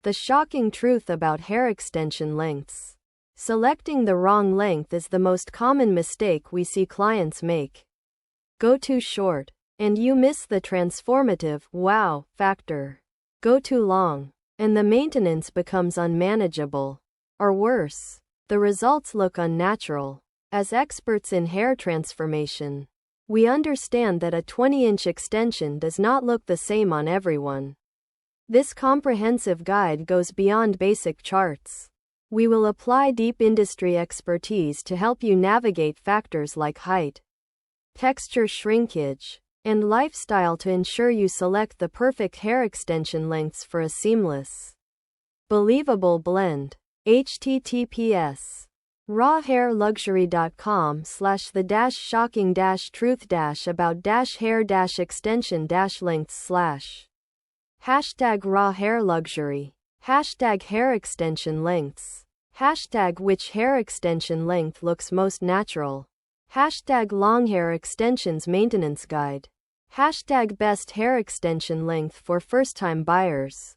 The shocking truth about hair extension lengths. Selecting the wrong length is the most common mistake we see clients make. Go too short, and you miss the transformative wow factor. Go too long, and the maintenance becomes unmanageable. Or worse, the results look unnatural. As experts in hair transformation, we understand that a 20-inch extension does not look the same on everyone. This comprehensive guide goes beyond basic charts. We will apply deep industry expertise to help you navigate factors like height, texture, shrinkage, and lifestyle to ensure you select the perfect hair extension lengths for a seamless, believable blend. https://rawhairluxury.com/the-shocking-truth-about-hair-extension-lengths/ #RawHairLuxury. #hair extension lengths. #which hair extension length looks most natural. #long hair extensions maintenance guide. #best hair extension length for first-time buyers.